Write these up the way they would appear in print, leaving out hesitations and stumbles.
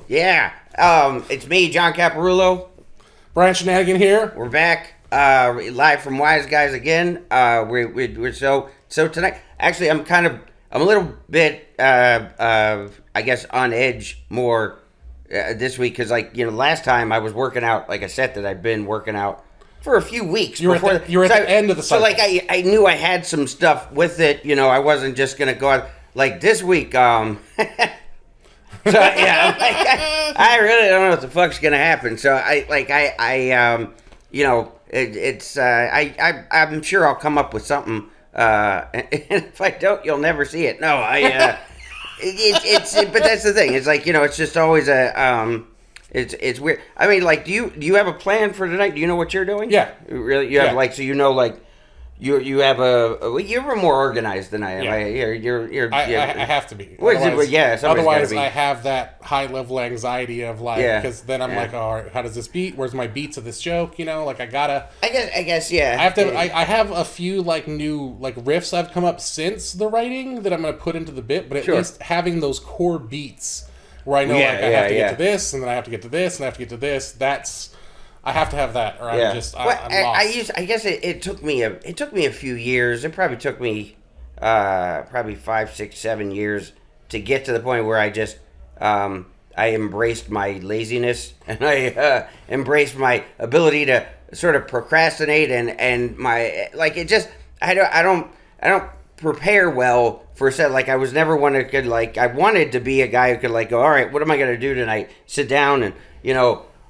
Yeah. It's me, John Caparulo. Brian Shinanigan here. We're back live from Wise Guys again. We're so tonight. Actually, I'm a little bit I guess on edge more this week because last time I was working out like a set that I'd been working out for a few weeks. You were at the end of the cycle. So I knew I had some stuff with it. I wasn't just gonna go out like this week. So yeah, I really don't know what the fuck's gonna happen. So I'm sure I'll come up with something. And if I don't, you'll never see it. No, but that's the thing. It's it's just always it's weird. I mean, do you have a plan for tonight? Do you know what you're doing? Yeah, really. You have You have you're more organized than I am. Yeah. I have to be. Otherwise, I have that high level anxiety of because then I'm like, all right, how does this beat? Where's my beats of this joke? I gotta. I guess yeah. I have to. I have a few new riffs I've come up since the writing that I'm gonna put into the bit, but at least having those core beats where I know I have to get to this, and then I have to get to this, and I have to get to this. I have to have that, or I'm lost. I guess it took me a few years. It probably took me probably 5, 6, 7 years to get to the point where I just I embraced my laziness and I embraced my ability to sort of procrastinate and my I don't prepare well for a set. I was never one that could I wanted to be a guy who could go, all right, what am I gonna do tonight? Sit down and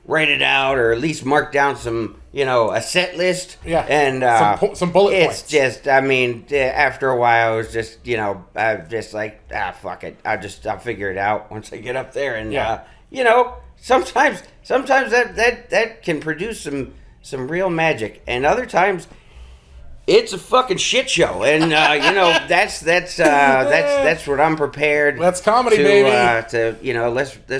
write it out, or at least mark down some, a set list. Yeah. And some bullet points. It's just, after a while, I was just, just fuck it. I'll figure it out once I get up there. And sometimes that can produce some real magic, and other times it's a fucking shit show, and that's what I'm prepared. That's comedy, baby. Let's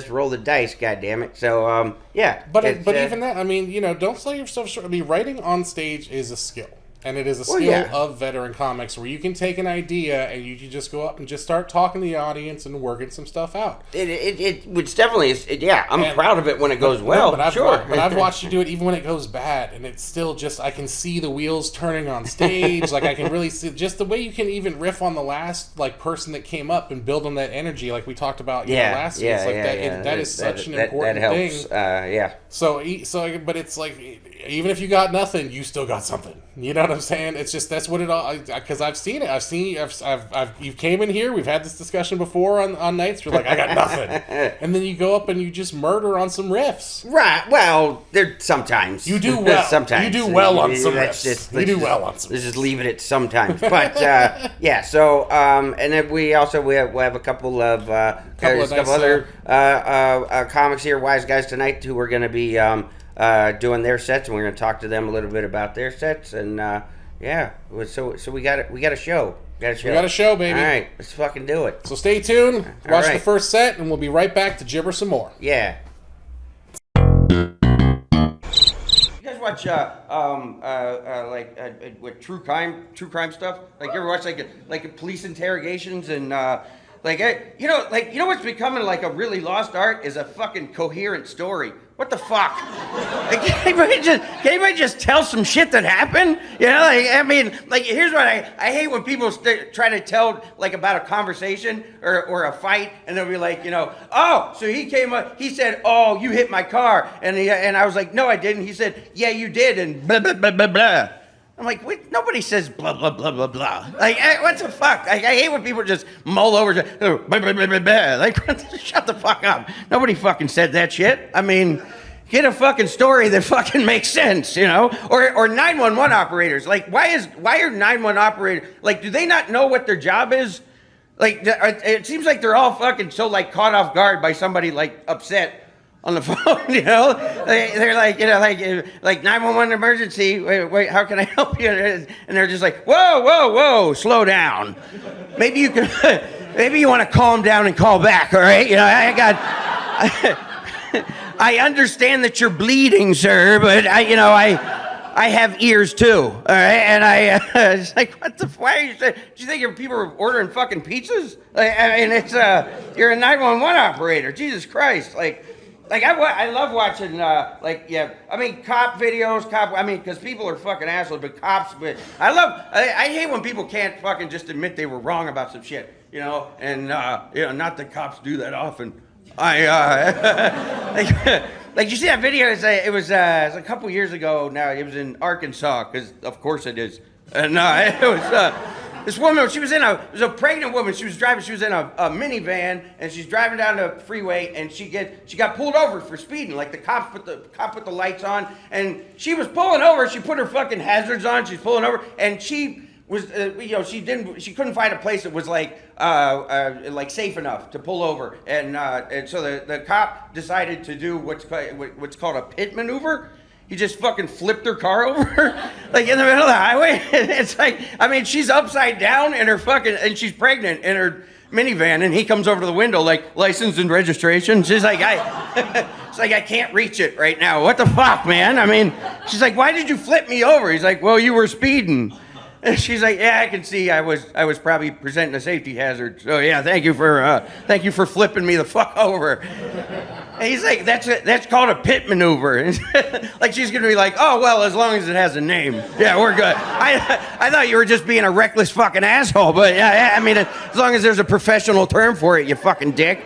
roll the dice, goddammit. So yeah. But even that, don't sell yourself short. Writing on stage is a skill. And it is a skill of veteran comics where you can take an idea and you can just go up and just start talking to the audience and working some stuff out. Which definitely is, I'm proud of it when it goes well. But I've watched you do it even when it goes bad, and it's still just, I can see the wheels turning on stage. I can really see just the way you can even riff on the last person that came up and build on that energy, like we talked about last week. That is such an important thing. But it's even if you got nothing, you still got something. You know what I'm saying? It's just, that's what it all, because I've seen it. You've came in here, we've had this discussion before on nights, you're like, I got nothing. And then you go up and you just murder on some riffs. Right, well, sometimes. You do well. Sometimes. You do well on some riffs. You do well on some riffs. Let's just leave it at sometimes. But, so, and then we'll have a couple of, other comics here, Wise Guys tonight, who are going to be, doing their sets, and we're going to talk to them a little bit about their sets, and so we got a show. We got a show, baby. All right, let's fucking do it. So stay tuned, watch the first set, and we'll be right back to gibber some more. Yeah. You guys watch with true crime stuff? You ever watch police interrogations and what's becoming a really lost art is a fucking coherent story. What the fuck? Can anybody just tell some shit that happened? Here's what I hate when people try to tell about a conversation or a fight, and they'll be oh, so he came up, he said, oh, you hit my car, and I was like, no, I didn't. He said, yeah, you did, and blah blah blah blah blah. I'm like, wait, nobody says blah, blah, blah, blah, blah. What the fuck? I hate when people just mull over, blah, blah, blah, blah, blah. Shut the fuck up. Nobody fucking said that shit. Get a fucking story that fucking makes sense, Or 911 operators. Why are 911 operators, do they not know what their job is? It seems like they're all fucking so, caught off guard by somebody, upset on the phone, they're like 911 emergency. Wait, how can I help you? And they're just like, whoa, slow down. Maybe you can, maybe you want to calm down and call back. All right, I understand that you're bleeding, sir, but I have ears too. All right, and I it's like, what the? Why are you saying? Do you think your people are ordering fucking pizzas? Like, I mean, it's you're a 911 operator. Jesus Christ, I love watching, I mean, cop videos, because people are fucking assholes, but cops, I hate when people can't fucking just admit they were wrong about some shit, and, not that cops do that often. Like, you see that video? It was a couple years ago now. It was in Arkansas, because of course it is. And it was this woman. She was it was a pregnant woman. She was in a minivan, and she's driving down the freeway, and she got pulled over for speeding. Like the cop put the lights on, and she was pulling over. She put her fucking hazards on. She's pulling over, and she was she couldn't find a place that was like safe enough to pull over, and so the cop decided to do what's called a pit maneuver. He just fucking flipped her car over, like in the middle of the highway. It's like, I mean, she's upside down in her and she's pregnant in her minivan, and he comes over to the window like, license and registration. She's like, it's like, I can't reach it right now. What the fuck, man? I mean, she's like, why did you flip me over? He's like, well, you were speeding. And she's like, yeah, I can see I was probably presenting a safety hazard. So yeah, thank you for flipping me the fuck over. And he's like, that's called a pit maneuver. Like she's gonna be like, oh well, as long as it has a name, yeah, we're good. I thought you were just being a reckless fucking asshole, but yeah, I mean, as long as there's a professional term for it, you fucking dick.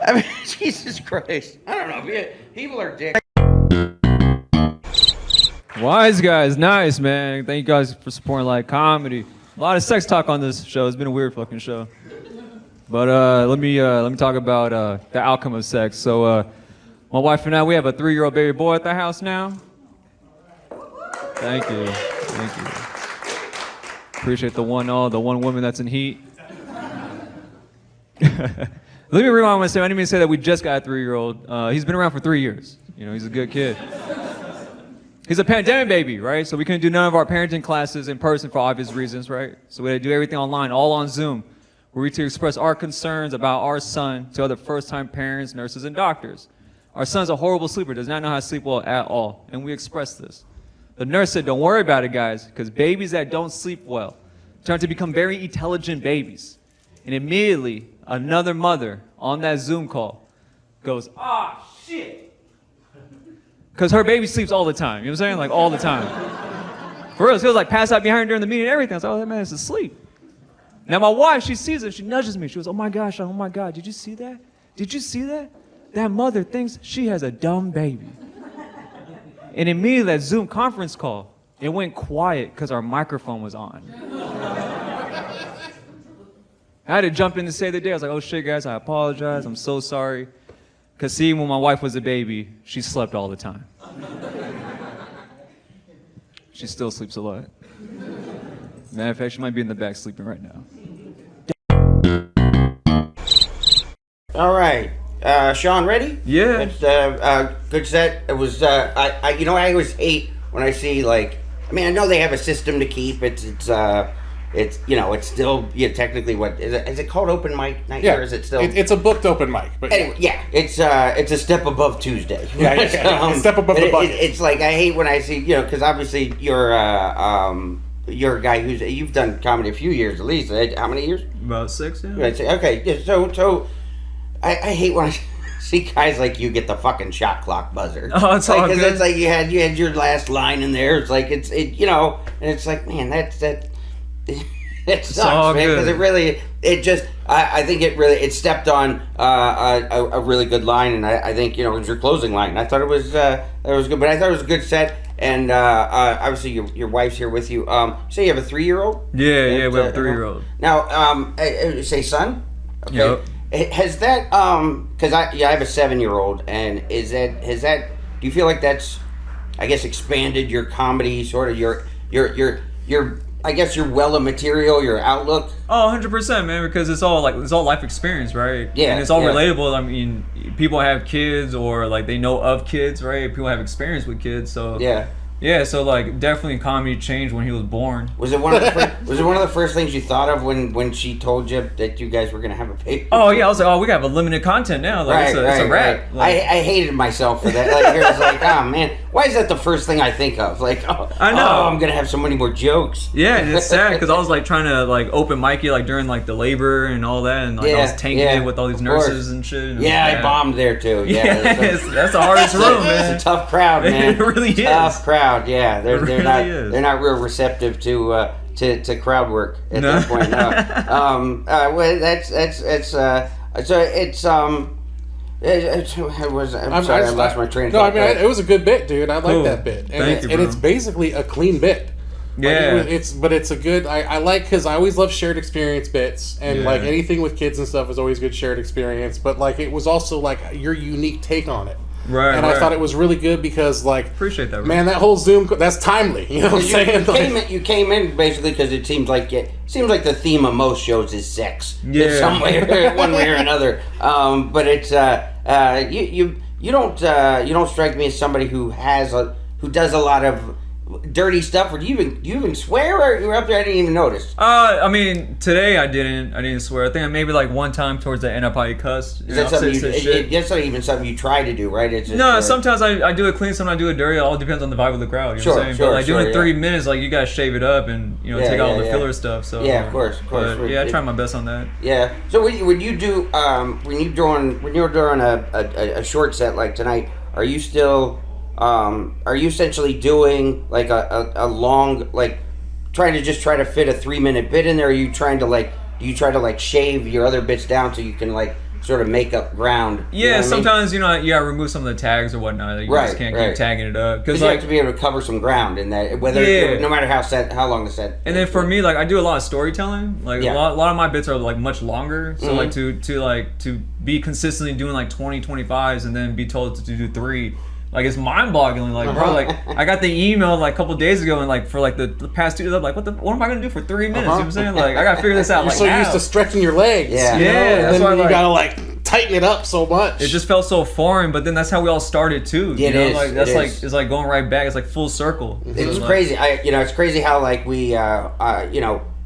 I mean, Jesus Christ, I don't know, people are dicks. Wise guys, nice, man. Thank you guys for supporting light comedy. A lot of sex talk on this show. It's been a weird fucking show. But let me talk about the outcome of sex. So my wife and I, we have a 3-year-old baby boy at the house now. Thank you. Appreciate the one woman that's in heat. Let me rewind myself. I didn't mean to say that we just got a 3-year-old. He's been around for 3 years. He's a good kid. He's a pandemic baby, right? So we couldn't do none of our parenting classes in person for obvious reasons, right? So we had to do everything online, all on Zoom. Were we to express our concerns about our son to other first-time parents, nurses, and doctors. Our son's a horrible sleeper, does not know how to sleep well at all, and we expressed this. The nurse said, don't worry about it, guys, because babies that don't sleep well turn to become very intelligent babies. And immediately, another mother on that Zoom call goes, ah, shit. Because her baby sleeps all the time, you know what I'm saying? Like, all the time. For real, she was like passed out behind her during the meeting and everything. I was like, oh, that man is asleep. Now my wife, she sees it, she nudges me. She goes, oh my God, did you see that? Did you see that? That mother thinks she has a dumb baby. And immediately that Zoom conference call, it went quiet because our microphone was on. I had to jump in to save the day. I was like, oh shit guys, I apologize, I'm so sorry. Because see, when my wife was a baby, she slept all the time. She still sleeps a lot. Matter of fact, she might be in the back sleeping right now. All right, Sean, ready? Yeah. It's good set. It was I always hate when I see I know they have a system to keep. It's still technically what is it called, open mic night? Yeah, or is it still? It's a booked open mic, but anyway, yeah, it's a step above Tuesday. Yeah, it's a step above the bucket. It's like I hate when I see because obviously you're a guy you've done comedy a few years at least. How many years? About 6, yeah. Okay, yeah, so I hate when I see guys like you get the fucking shot clock buzzer. Oh, it's all good. Because it's like you had your last line in there. It's like and it's like, man, it sucks, man, because I think it stepped on a really good line, and I think it was your closing line. I thought it was good, but I thought it was a good set. And obviously your wife's here with you. You say you have a 3-year-old? Yeah, we have a 3-year-old. Now, say son. Okay. Yep. Has that because I have a 7-year-old, and has that do you feel like that's I guess expanded your comedy, sort of your I guess your well of material, your outlook? Oh, 100%, man, because it's all life experience, right? Yeah. And it's all relatable. I mean, people have kids or they know of kids, right? People have experience with kids, so yeah. Yeah, so like definitely comedy changed when he was born. Was it one of the first things you thought of when she told you that you guys were gonna have a baby? Oh yeah, I was like, oh, we got a limited content now. Like it's a wrap. Right. Like, I hated myself for that. Like, it was like, oh man, why is that the first thing I think of? Like, I know. Oh, I'm gonna have so many more jokes. yeah, and it's sad because I was like trying to like open Mikey like during like the labor and all that, and like I was tanking it with all these nurses and shit. And yeah, I bombed there too. Yeah, that's the hardest room, man. It's a tough crowd, man. It really is. Tough crowd. Yeah, they're really not is. they're not real receptive to crowd work at that point. No. Well, that's so it's I'm sorry, I lost my train of thought. No, I mean, it was a good bit, dude. I like that bit, and Thank you, bro. it's basically a clean bit. Yeah, But it's a good. I like because I always love shared experience bits, and like anything with kids and stuff is always good shared experience. But like it was also like your unique take on it. Right, and I thought it was really good because, like, appreciate that. Man, that whole Zoom that's timely. You know what I'm saying? You came in basically because it seems like the theme of most shows is sex. Yeah, in some way, one way or another. But it's you don't strike me as somebody who does a lot of dirty stuff. Or do you even swear? Or you were up there, I didn't even notice. I mean, today I didn't swear. I think maybe like one time towards the end I probably cussed. Is that something that's not even something you try to do, right? It's just, no, sometimes I do it clean, sometimes I do it dirty. It all depends on the vibe of the crowd. You know what I'm saying? But like doing 3 minutes, like you gotta shave it up and take out all the filler stuff. So yeah, of course. But, yeah, I try my best on that. Yeah. So when you were doing a short set like tonight, are you essentially doing like a long, like try to fit a 3 minute bit in there? Or are you trying to shave your other bits down so you can like sort of make up ground? Yeah, sometimes you gotta remove some of the tags or whatnot. Like, you just can't keep tagging it up because you have to be able to cover some ground in that, no matter how long the set. And then for me, like I do a lot of storytelling. Like a lot of my bits are like much longer. So like to be consistently doing like 20, 25s and then be told to do 3. Like it's mind-boggling, like bro. Like I got the email like a couple days ago, and like for like the past 2 days, I'm like, what am I gonna do for 3 minutes? You know what I'm saying? Like I gotta figure this out. You're like so now. used to stretching your legs, yeah. And then you gotta like tighten it up so much. It just felt so foreign, but then that's how we all started too. Yeah, you know? Like that's like it's like going right back. It's like full circle. It's crazy. It's crazy how like we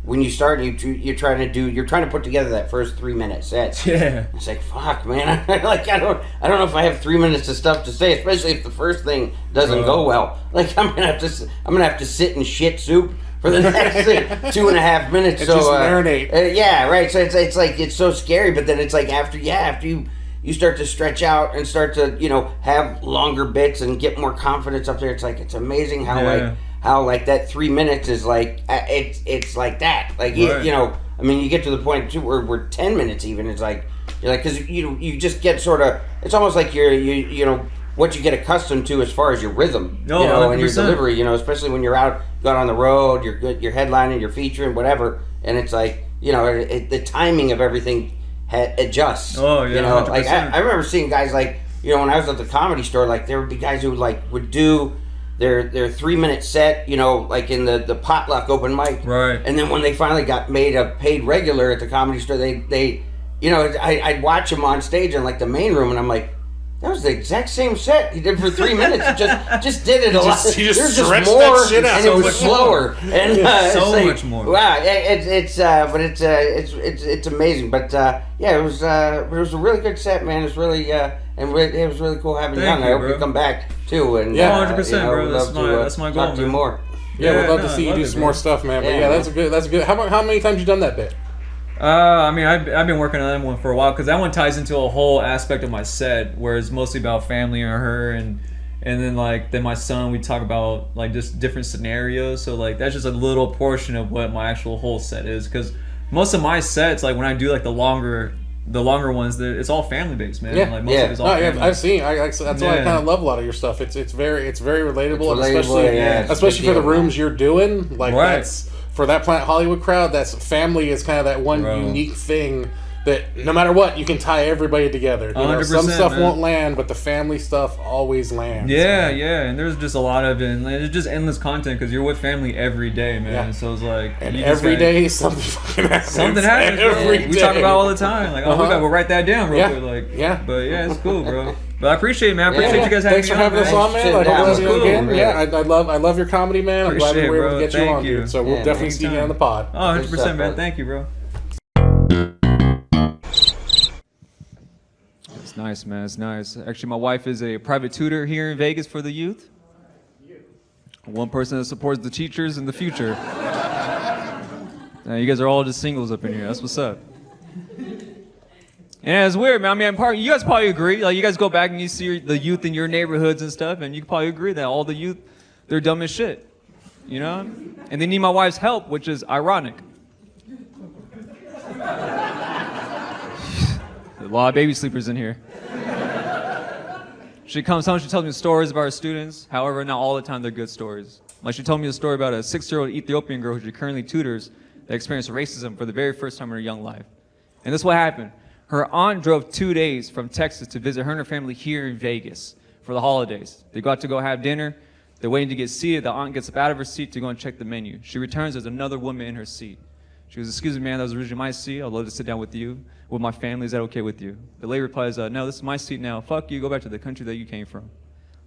when you start, you're trying to put together that first 3 minute set. Yeah. It's like, fuck, man. Like I don't know if I have 3 minutes of stuff to say, especially if the first thing doesn't go well. Like I'm gonna have to sit in shit soup for the next 2.5 minutes. So just marinate. Yeah, right. So it's like it's so scary, but then it's like after you start to stretch out and start to have longer bits and get more confidence up there. It's like it's amazing how like that 3 minutes is like it's like that, like I mean you get to the point too where we're 10 minutes even. It's like you're like because you just get sort of, it's almost like you what you get accustomed to as far as your rhythm, and your delivery, especially when you're out on the road, you're headlining, you're featuring, whatever, and it's like the timing of everything adjusts. Oh yeah, like I remember seeing guys like when I was at the Comedy Store, like there would be guys who like would do their 3 minute set, like in the potluck open mic. Right. And then when they finally got made a paid regular at the Comedy Store, they I'd watch them on stage in like the main room, and I'm like, that was the exact same set he did for 3 minutes. He just did it a lot. There's just more, that shit out and it was slower. And so much more. Wow, it's amazing. But it was a really good set, man. It's really it was really cool having you on. I hope you come back too. And 100%, bro. That's my goal, talk to you more. Yeah, we'd love to see you do some more stuff, man. But that's good. How many times you done that bit? I mean, I've been working on that one for a while because that one ties into a whole aspect of my set where it's mostly about family and her and then my son, we talk about like just different scenarios. So like that's just a little portion of what my actual whole set is, because most of my sets, like when I do like the longer ones, it's all family based, man. Yeah, like most of it's all family. I've seen. That's why I kind of love a lot of your stuff. It's very relatable, especially for the rooms you're doing. Like that's for that Planet Hollywood crowd. That's family is kind of that one unique thing that no matter what, you can tie everybody together. 100%, some stuff won't land, but the family stuff always lands. Yeah, and there's just a lot of it, and it's just endless content because you're with family every day, man. Yeah. So it's like, and every day something fucking happens. Something happens. We talk about all the time. Like, we gotta go write that down real quick. Like, yeah. But yeah, it's cool, bro. But I appreciate it, man. I appreciate you guys having Thanks me for having us on, man. Sitting I down. hope to see you Cool, again. man. Yeah, I love your comedy, man. I'm glad we Appreciate were it, able to bro. get you Thank on, you. dude. So we'll Yeah, definitely next see you on the pod. Oh, 100%, Good stuff, man. bud. Thank you, bro. It's nice, man. It's nice. Actually, my wife is a private tutor here in Vegas for the youth. One person that supports the teachers in the future. You guys are all just singles up in here. That's what's up. And it's weird, man. I mean, you guys probably agree. Like, you guys go back and you see the youth in your neighborhoods and stuff, and you can probably agree that all the youth, they're dumb as shit. You know? And they need my wife's help, which is ironic. A lot of baby sleepers in here. She comes home, she tells me stories about her students. However, not all the time they're good stories. Like, she told me a story about a 6-year-old Ethiopian girl who she currently tutors that experienced racism for the very first time in her young life. And this is what happened. Her aunt drove 2 days from Texas to visit her and her family here in Vegas for the holidays. They got to go have dinner. They're waiting to get seated. The aunt gets up out of her seat to go and check the menu. She returns, there's another woman in her seat. She goes, "Excuse me, man, that was originally my seat. I'd love to sit down with you, with my family. Is that okay with you?" The lady replies, "No, this is my seat now. Fuck you, go back to the country that you came from."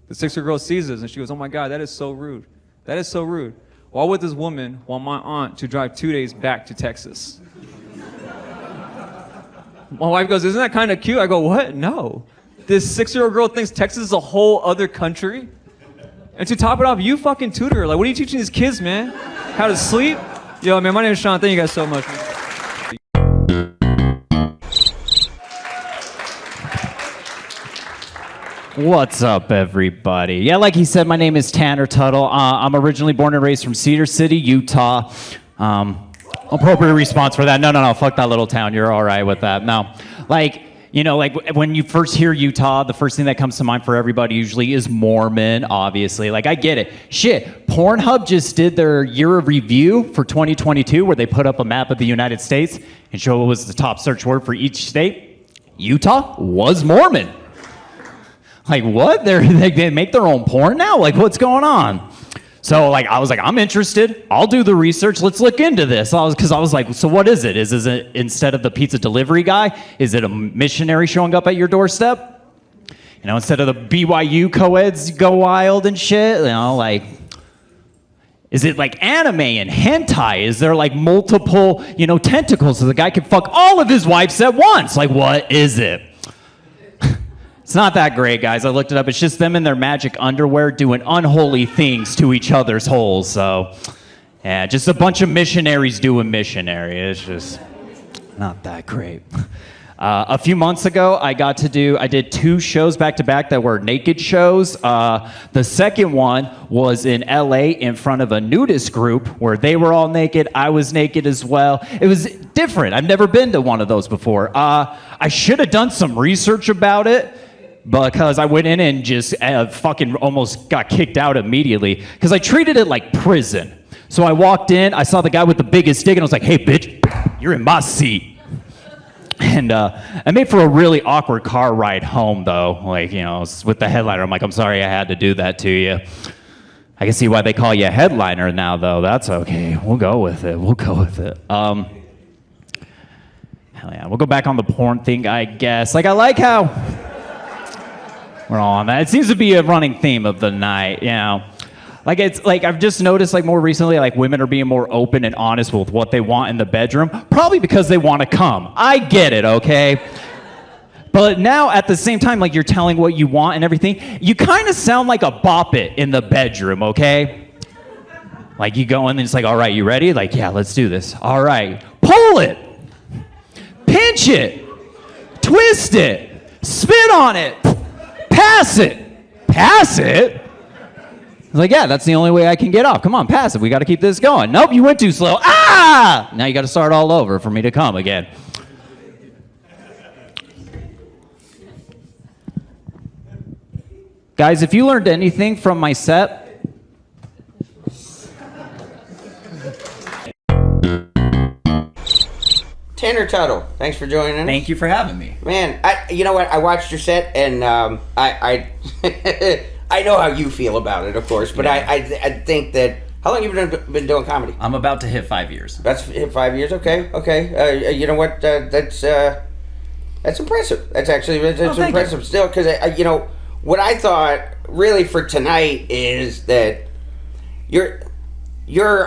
The 6-year-old girl sees this and she goes, "Oh my God, that is so rude. That is so rude. Why would this woman want my aunt to drive 2 days back to Texas?" My wife goes, "Isn't that kind of cute?" I go, "What? No. This 6-year-old girl thinks Texas is a whole other country? And to top it off, you fucking tutor her. Like, what are you teaching these kids, man? How to sleep?" Yo, man, my name is Sean. Thank you guys so much, man. What's up, everybody? Yeah, like he said, my name is Tanner Tuttle. I'm originally born and raised from Cedar City, Utah. Appropriate response for that. No, fuck that little town. You're all right with that. No, like, you know, like when you first hear Utah, the first thing that comes to mind for everybody usually is Mormon, obviously. Like, I get it. Shit, Pornhub just did their year of review for 2022 where they put up a map of the United States and show what was the top search word for each state. Utah was Mormon. Like, what? They make their own porn now? Like, what's going on? So, like, I was like, I'm interested. I'll do the research. Let's look into this. Because I was like, so what is it? Is it instead of the pizza delivery guy, is it a missionary showing up at your doorstep? You know, instead of the BYU co-eds go wild and shit, you know, like, is it like anime and hentai? Is there like multiple, you know, tentacles so the guy can fuck all of his wives at once? Like, what is it? It's not that great, guys. I looked it up. It's just them in their magic underwear doing unholy things to each other's holes. So, yeah, just a bunch of missionaries doing missionary. It's just not that great. A few months ago, I did 2 shows back to back that were naked shows. The second one was in LA in front of a nudist group where they were all naked. I was naked as well. It was different. I've never been to one of those before. I should have done some research about it, because I went in and just fucking almost got kicked out immediately because I treated it like prison. So I walked in, I saw the guy with the biggest stick, and I was like, "Hey, bitch, you're in my seat." And I made for a really awkward car ride home, though. Like, you know, with the headliner, I'm like, "I'm sorry I had to do that to you." I can see why they call you a headliner now, though. That's okay. We'll go with it. Hell yeah, we'll go back on the porn thing, I guess. Like, I like how we're all on that. It seems to be a running theme of the night, you know. Like, it's like I've just noticed, like, more recently, like, women are being more open and honest with what they want in the bedroom, probably because they want to come. I get it, okay? But now, at the same time, like, you're telling what you want and everything, you kind of sound like a bop it in the bedroom, okay? Like, you go in and it's like, "All right, you ready?" Like, "Yeah, let's do this." "All right, pull it, pinch it, twist it, spit on it, pass it." "Pass it?" I was like, "Yeah, that's the only way I can get off. Come on, pass it. We got to keep this going." "Nope, you went too slow." "Ah!" Now you got to start all over for me to come again. Guys, if you learned anything from my set, Tanner Tuttle, thanks for joining us. Thank you for having me. Man, you know what? I watched your set, and I I know how you feel about it, of course, but Yeah. I think that. How long have you been doing comedy? I'm about to hit 5 years. That's 5 years. Okay. You know what? That's That's impressive. That's actually thank impressive still, because you know what I thought really for tonight is that you're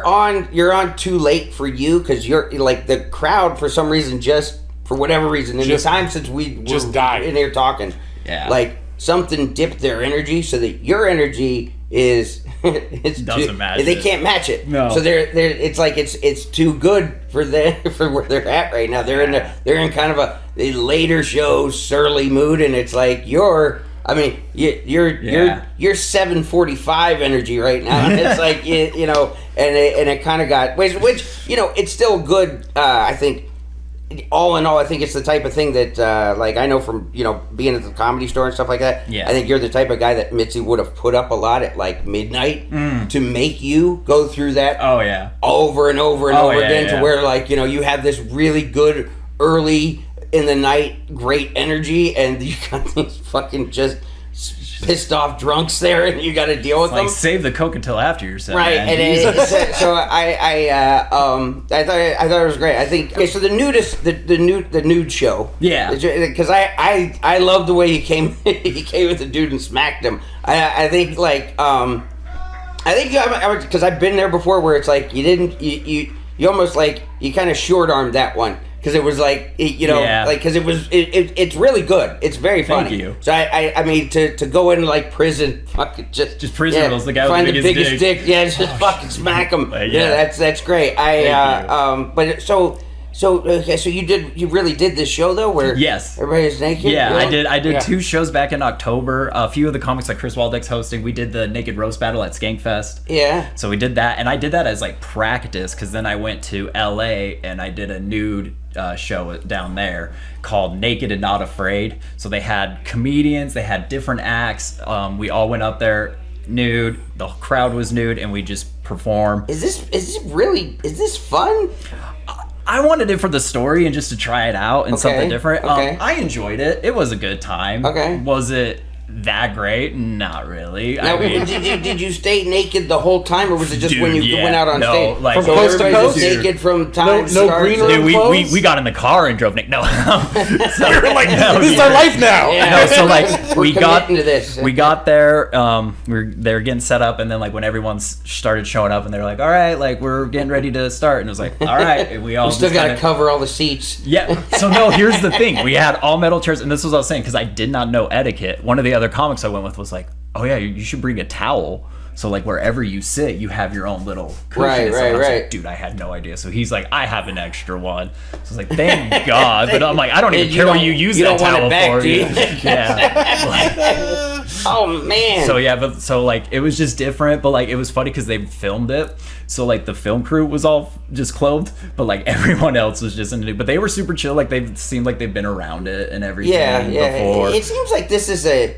on too late for you, because you're like the crowd for some reason, just for whatever reason in the time since we just were died in here talking, like something dipped their energy so that your energy is doesn't match. They can't match it. No. So they're it's like it's too good for where they're at right now. They're in kind of a later show surly mood, and it's like you're 7:45 energy right now. And it's like you know, and it kind of got which you know, it's still good. I think all in all, I think it's the type of thing that like I know from, you know, being at the Comedy Store and stuff like that. Yeah. I think you're the type of guy that Mitzi would have put up a lot at like midnight to make you go through that. Oh yeah. Over and over and over again yeah. to where, like, you know, you have this really good early in the night great energy, and you got these fucking just pissed off drunks there, and you got to deal with Like, them. save the Coke until after your set, Right, man. and so I thought it was great. I think okay. So the nude show. Yeah. Because I love the way he came with the dude and smacked him. I think like I think because I've been there before where it's like you almost like you kind of short armed that one. Because it was like, you know, like, because it's really good. It's very funny. Thank you. So I mean, to go in like prison, fucking just prison rules, the guy with find the biggest dick, just fucking smack him. Yeah. That's great. But so you really did this show though, where everybody's naked. Yeah, really? I did 2 shows back in October. A few of the comics like Chris Waldeck's hosting. We did the Naked Roast Battle at Skankfest. Yeah. So we did that, and I did that as like practice, because then I went to LA and I did a nude show down there called Naked and Not Afraid. So they had comedians, they had different acts. We all went up there nude. The crowd was nude, and we just performed. Is this fun? I wanted it for the story and just to try it out and something different. Okay. I enjoyed it. It was a good time. Okay. Was it that great? Not really. Now, did you stay naked the whole time, or was it just when you went out on stage? Like, From so coast to everybody's coast? just naked from time to No start? green room? Dude, we got in the car and drove naked. No. You're like, this is our life now. Yeah. No, so like We're committing to this. We got there. We were there getting set up, and then like when everyone started showing up, and they're like, "All right, like we're getting ready to start," and it was like, "All right," and we all We still just got to kinda- cover all the seats. Yeah. So no, here's the thing. We had all metal chairs, and this was what I was saying, because I did not know etiquette. One of the other comics I went with was like, "Oh yeah, you should bring a towel. So like wherever you sit, you have your own little cushion." Right, and stuff. And I was right. like, dude, I had no idea. So he's like, "I have an extra one." So I was like, "Thank God." But I'm like, I don't even You care what don't- you use you that don't want it towel back, for. do you? Yeah. Oh man. So yeah, but so like it was just different, but like it was funny because they filmed it. So like the film crew was all just clothed, but like everyone else was just in it. But they were super chill. Like they seemed like they've been around it and everything before. It seems like this is a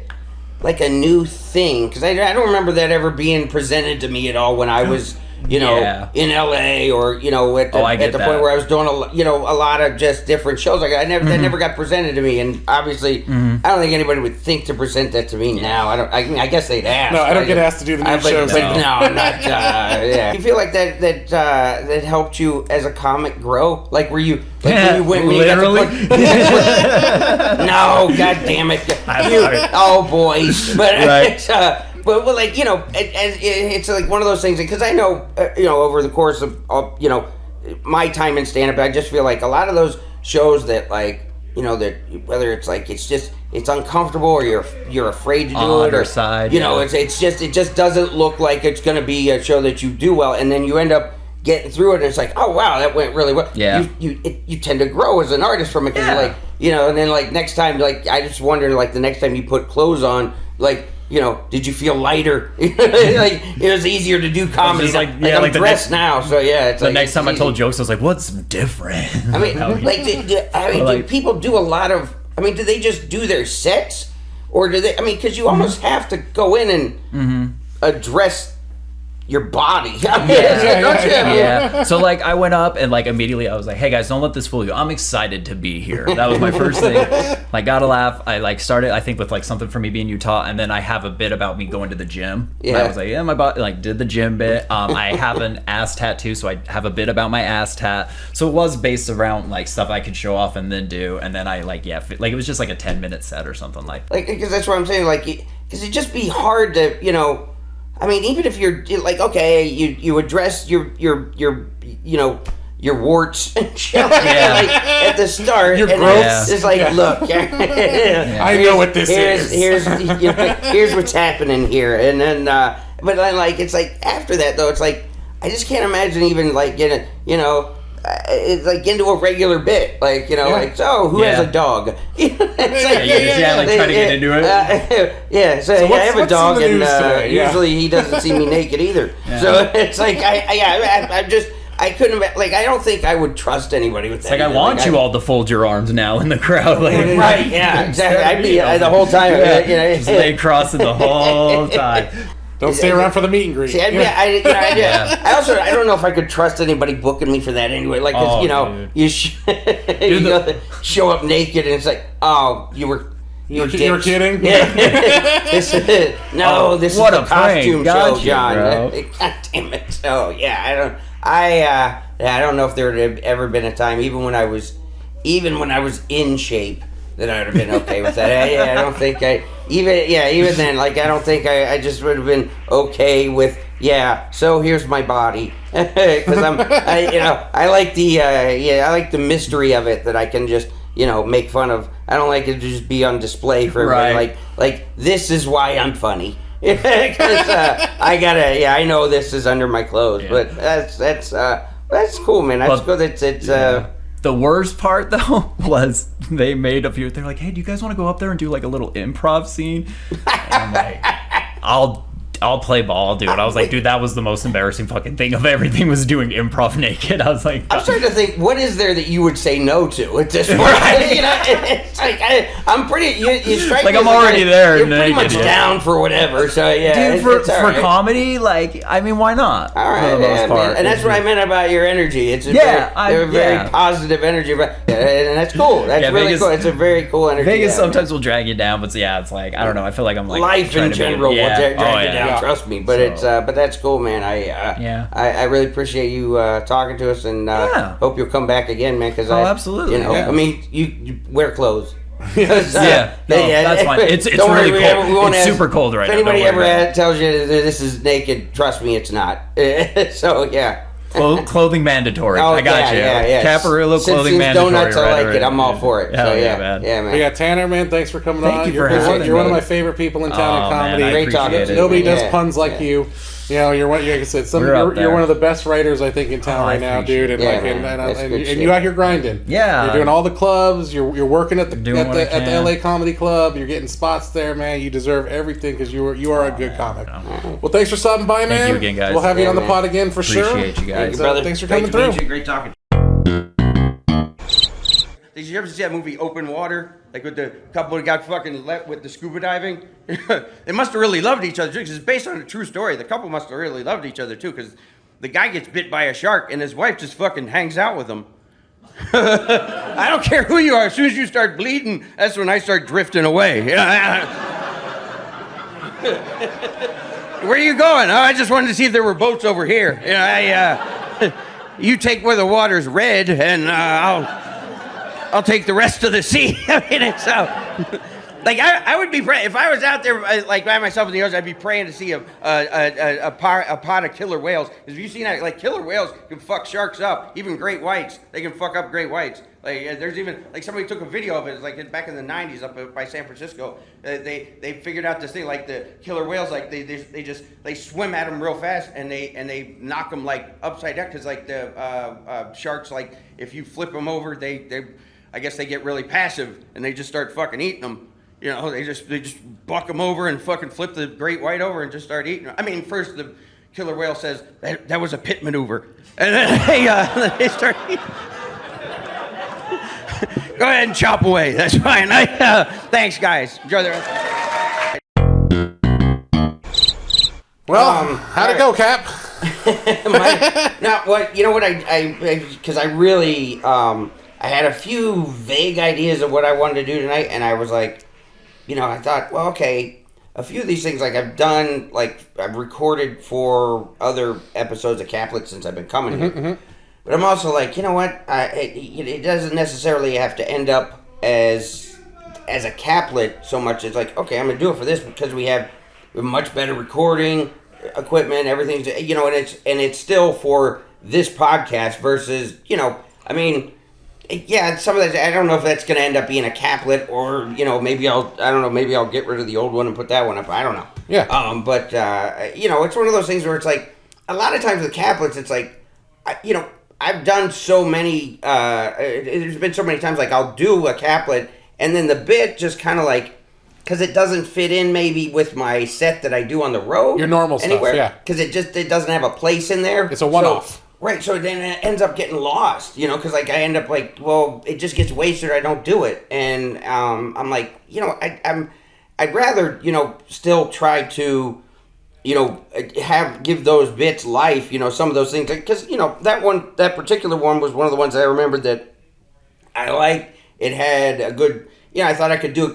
new thing, because I don't remember that ever being presented to me at all when I was, you know, in LA, or, you know, at the point where I was doing a lot of just different shows. Like that never got presented to me, and obviously I don't think anybody would think to present that to me now. I guess they'd ask. No, I don't get asked to do the new shows. No, I'm not. Yeah. You feel like that helped you as a comic grow? Like, were you? Like, when you went, when literally. You got to put, no, god damn it! Oh boys, but it's, but like, you know, it's like one of those things, because I know, you know, over the course of you know, my time in stand-up, I just feel like a lot of those shows that, like, you know, that whether it's like it's uncomfortable, or you're afraid to do it, or side, you know, it just doesn't look like it's going to be a show that you do well, and then you end up getting through it, and it's like, oh wow, that went really well. Yeah. You tend to grow as an artist from it, because you're like, you know, and then like next time, like I just wonder, like the next time you put clothes on, like, you know, did you feel lighter? Like it was easier to do comedy. Just like, I'm like dressed now, so yeah. It's the like, next time I easy. told jokes, I was like, "What's different?" I mean, like, do people do a lot of? I mean, do they just do their sets, or do they? I mean, because you almost have to go in and address your body. Yeah. So like I went up and like immediately I was like, hey guys, don't let this fool you. I'm excited to be here. That was my first thing. Like gotta laugh. I like started I think with like something for me being Utah, and then I have a bit about me going to the gym. Yeah. I was like, yeah, my body like did the gym bit. I have an ass tattoo, so I have a bit about my ass tat. So it was based around like stuff I could show off and then do, and then I like it was just like a 10-minute set or something like. Like because that's what I'm saying. Like because it'd just be hard to I mean, even if you're like, okay, you address your warts and shit like at the start, Your and growths. it's like, look, I know what this is. Here's what's happening here, and then, but then like it's like after that though, it's like I just can't imagine even like getting, it's like into a regular bit, like like so who has a dog? It's like, like trying to get into it. So I have a what's dog, in the and news today? usually he doesn't see me naked either. So it's like I couldn't like I don't think I would trust anybody with that. Like I want you all to fold your arms now in the crowd, like right? Yeah, exactly. I'd be the whole time, just lay crossing the whole time. Don't stay around for the meet and greet. See, I also I don't know if I could trust anybody booking me for that anyway. Like, 'cause, you show up naked and it's like, oh, you were kidding? Yeah. This is What the a prank. costume Got show, you, John. bro. God damn it. So yeah, I don't know if there had ever been a time, even when I was in shape, that I would have been okay with that. I don't think even then, like I don't think I just would have been okay with so here's my body, because I like the mystery of it, that I can just make fun of. I don't like it to just be on display for everybody. Right. Like this is why I'm funny. Because I know this is under my clothes, but that's cool, man. That's good. It's The worst part though was they made a few. They're like, "Hey, do you guys want to go up there and do like a little improv scene?" And I'm like, I'll play ball, dude. I was like, dude, that was the most embarrassing fucking thing of everything, was doing improv naked. I was like, I'm starting to think, what is there that you would say no to at this point? It's like I'm pretty. You strike like me I'm as already there. You're naked, pretty much down for whatever. So yeah, dude. it's all For right. comedy, like I mean, why not? All right, for the most part. man. And that's what I meant about your energy. It's a very positive energy, and that's cool. That's really Vegas, cool. It's a very cool energy. Vegas sometimes will drag you down, but it's like I don't know. I feel like I'm like life in general will drag you down. Trust me, but but that's cool, man. I really appreciate you talking to us, and hope you'll come back again, man. Because absolutely. I mean, you wear clothes. That's fine. It's really cold. It's super cold right now. If anybody ever tells you that this is naked, trust me, it's not. So yeah. Clothing mandatory. Oh, I got you. Yeah. Caparulo clothing mandatory. Donuts, I like it. I'm all for it. So yeah, man. We got Tanner, man. Thanks for coming on. Thank you for having me. You're one of my favorite people in town in comedy. Man, Great talking to you. Nobody does puns like you. You're like I said, you're one of the best writers I think in town right now, dude. And you out here grinding. Yeah, you're doing all the clubs. You're working at the LA Comedy Club. You're getting spots there, man. You deserve everything because you are a good comic. Well, thanks for stopping by, man. Thank you again, guys. We'll have you on the pod again for sure. Appreciate you guys, brother. Thanks for coming through. Great talking. Did you ever see that movie Open Water? Like with the couple that got fucking let with the scuba diving? They must have really loved each other too, because it's based on a true story. The couple must have really loved each other too, because the guy gets bit by a shark and his wife just fucking hangs out with him. I don't care who you are. As soon as you start bleeding, that's when I start drifting away. Where are you going? Oh, I just wanted to see if there were boats over here. You take where the water's red, and I'll take the rest of the sea. I mean, it's like I would be praying if I was out there like by myself in the ocean. I'd be praying to see a pod of killer whales. Because if you seen that, like killer whales can fuck sharks up, even great whites. They can fuck up great whites. Like there's even like somebody took a video of it. It's like back in the '90s up by San Francisco. They figured out this thing like the killer whales. Like they swim at them real fast and they knock them like upside down, because like the sharks, like if you flip them over, I guess they get really passive and they just start fucking eating them. They just buck them over and fucking flip the great white over and just start eating them. I mean, first the killer whale says that was a pit maneuver, and then they start eating. Go ahead and chop away. That's fine. Thanks, guys. Enjoy the rest. Well, how'd it go, Cap? Because I really, I had a few vague ideas of what I wanted to do tonight, and I was like, I thought, well, okay, a few of these things, like I've done, like I've recorded for other episodes of Caplet since I've been coming here. But I'm also like, you know what? It doesn't necessarily have to end up as a Caplet so much as like, okay, I'm gonna do it for this because we have much better recording equipment, everything's and it's still for this podcast versus some of that. I don't know if that's gonna end up being a Caplet or maybe I'll get rid of the old one and put that one up. I don't know. Yeah. But it's one of those things where it's like a lot of times with Caplets, it's like I've done so many. There's been so many times like I'll do a Caplet and then the bit just kind of like. Because it doesn't fit in maybe with my set that I do on the road. Your normal anywhere, stuff, yeah. Because it doesn't have a place in there. It's a one-off. Right, so then it ends up getting lost, because like I end up like, well, it just gets wasted or I don't do it. And I'm like, I'd rather, still try to, give those bits life, some of those things. Because, that particular one was one of the ones I remembered that I liked. It had a good... I thought I could do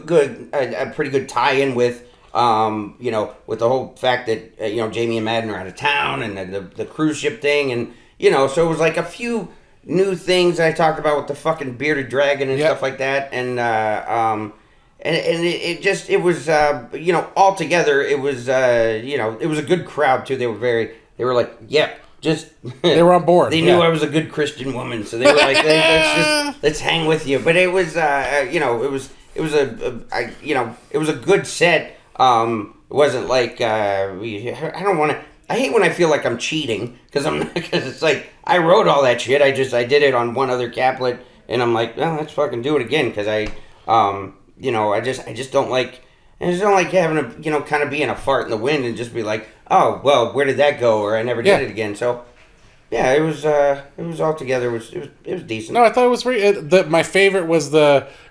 a pretty good tie-in with, with the whole fact that, Jamie and Madden are out of town and the cruise ship thing. And, so it was like a few new things I talked about with the fucking bearded dragon and stuff like that. And, it was, altogether, it was, it was a good crowd too. They were like, yep. They were on board. They knew I was a good Christian woman, so they were like, let's hang with you. But it was, it was a good set. It wasn't like I hate when I feel like I'm cheating because it's like I wrote all that shit. I did it on one other Caplet, and I'm like, well, let's fucking do it again because I just don't like. I just don't like having to, kind of being a fart in the wind and just be like, oh, well, where did that go? Or I never did it again. So, yeah, it was altogether, it was decent. No, I thought it was my favorite was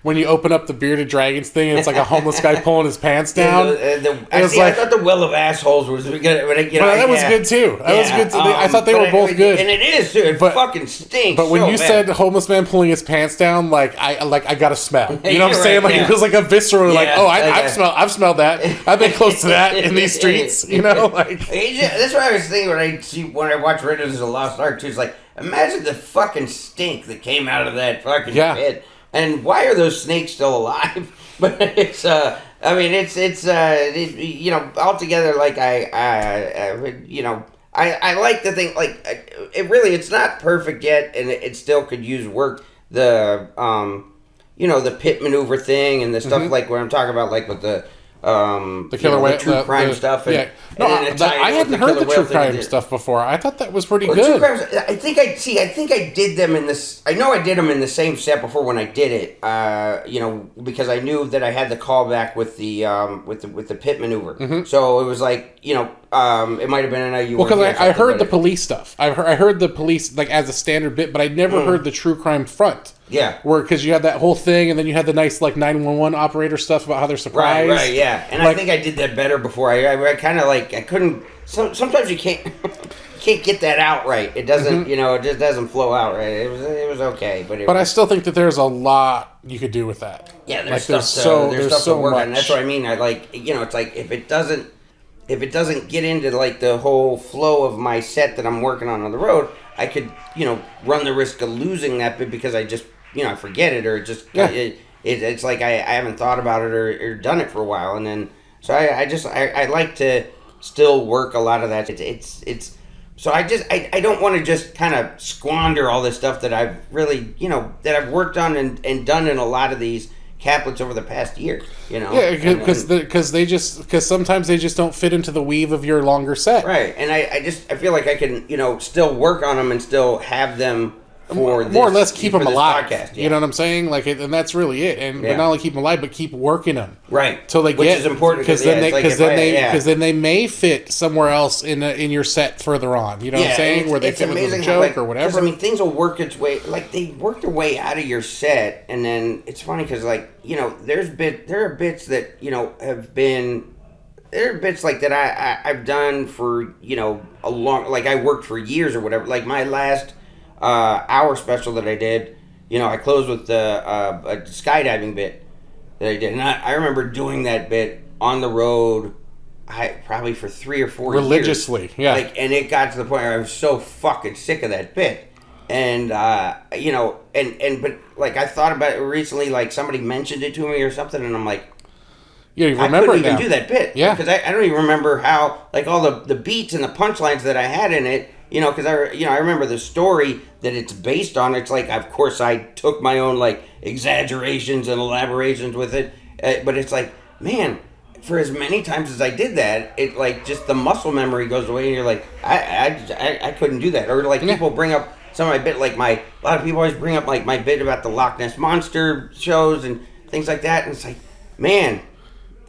when you open up the bearded dragons thing and it's like a homeless guy pulling his pants down. I thought the Well of Assholes was good. That was good too. That was good too. I thought they were both good. And it is too. It fucking stinks. But when you said homeless man pulling his pants down, I got a smell. You know what I'm saying? Like it was like a visceral. Like I've smelled that. I've been close to that in these streets. That's what I was thinking when I watched Raiders of the Lost Ark too. It's like imagine the fucking stink that came out of that fucking pit. And why are those snakes still alive? But it's, altogether, like, I like the thing, like, it's not perfect yet, and it still could use work. The pit maneuver thing and the stuff, like, where I'm talking about, like, with the killer whale, the true crime stuff. I hadn't heard the true crime stuff before. I thought that was pretty good. Crimes, I think I did them in this. I know I did them in the same set before when I did it. Because I knew that I had the callback with the pit maneuver. So it was like it might have been because I heard the police stuff. I heard the police like as a standard bit, but I never heard the true crime front. Yeah. Because you had that whole thing, and then you had the nice, 911 operator stuff about how they're surprised. Right, yeah. And I think I did that better before. I kind of, I couldn't... Sometimes you can't get that out right. It doesn't, it just doesn't flow out right. It was okay, but I still think that there's a lot you could do with that. Yeah, there's stuff to work on. That's what I mean. I it's like, if it doesn't get into, the whole flow of my set that I'm working on the road, I could, run the risk of losing that bit because I just... I forget it or just it's like I haven't thought about it or done it for a while, and then so I like to still work a lot of that. It's so I don't want to just kind of squander all this stuff that I've really that I've worked on and done in a lot of these Caplets over the past year. Because sometimes they just don't fit into the weave of your longer set. Right, and I feel like I can still work on them and still have them. More or less keep them alive. Podcast, You know what I'm saying? And that's really it. And but not only keep them alive, but keep working them. Right. Till they Which is important because then they may fit somewhere else in your set further on. You know what I'm saying? Where they fit with a joke or whatever. Things will work its way. They work their way out of your set, and then it's funny because there are bits that have been there are bits like that I've done for, a long, like I worked for years or whatever. Like my last hour special that I did, I closed with a skydiving bit that I did. And I remember doing that bit on the road probably for 3 or 4 religiously, years. yeah. And it got to the point where I was so fucking sick of that bit. And, but like I thought about it recently, like somebody mentioned it to me or something, and I'm like, yeah, you remember I couldn't it even now. do that bit. Yeah. Because I don't even remember how, like, all the beats and the punchlines that I had in it, because I remember the story that it's based on. It's like, of course, I took my own, like, exaggerations and elaborations with it. But it's like, man, for as many times as I did that, it, like, just the muscle memory goes away, and you're like, I couldn't do that. Or, like, people bring up some of my bit, like, a lot of people always bring up, like, my bit about the Loch Ness Monster shows and things like that. And it's like, man...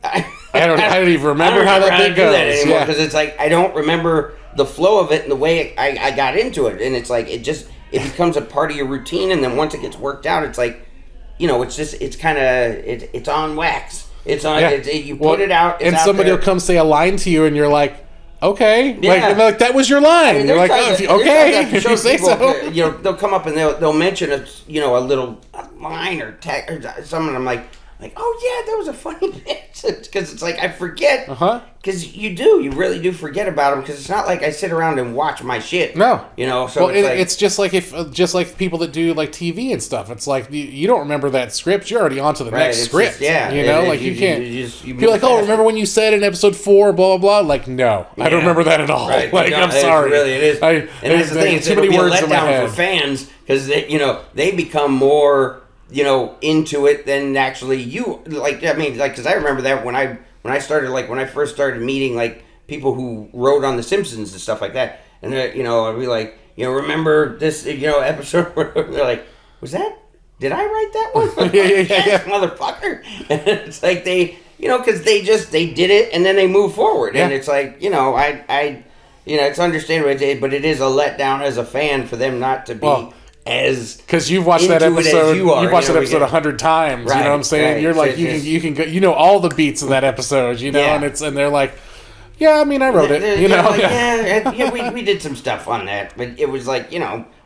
I don't even remember how that bit goes. Anymore, because it's like I don't remember the flow of it and the way I got into it, and it's like it becomes a part of your routine, and then once it gets worked out, it's like it's kind of it's on wax. It's on you put it out, and out somebody there. will come say a line to you, and you're like, okay, Yeah. and they're like, that was your line. I mean, You're like, okay, if you say so. They'll come up and they'll mention a little line or tag or something. I'm like, oh yeah, that was a funny bit, because it's like I forget. Because you really do forget about them, because it's not like I sit around and watch my shit. No. So it's just like people that do like TV and stuff. It's like you don't remember that script. You're already on to the next script. You can't. You You're like, oh, remember when you said in episode 4, blah blah blah? Like, no, I don't remember that at all. Right. Like, I'm sorry. It is. And that's the thing. It's too many words let in my down head for fans, because they become more into it than actually you. Because I remember that when I started, like when I first started meeting like people who wrote on The Simpsons and stuff like that, and I'd be like, remember this episode where they're like, did I write that one? yeah. Motherfucker. And it's like they because they did it and then they move forward, and it's like it's understandable, but it is a letdown as a fan for them not to be. Because you've watched that episode, you've watched that episode 100 times. Right, you know what I'm saying? Right. You're like, you can go, all the beats of that episode. And they're like, yeah, I mean, I wrote it. We did some stuff on that, but it was like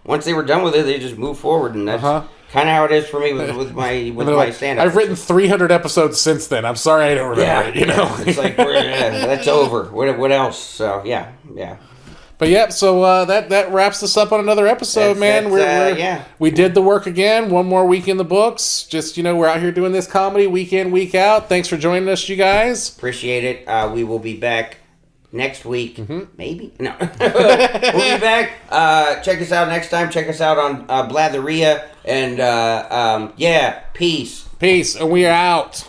once they were done with it, they just moved forward, and that's kind of how it is for me with my stand-up. I've written 300 episodes since then. I'm sorry, I don't remember it. It's like that's over. What else? So yeah. But yeah, so that wraps us up on another episode, man. We did the work again. One more week in the books. Just we're out here doing this comedy week in, week out. Thanks for joining us, you guys. Appreciate it. We will be back next week. Maybe no. We'll be back. Check us out next time. Check us out on Blatheria, and peace. Peace, and we are out.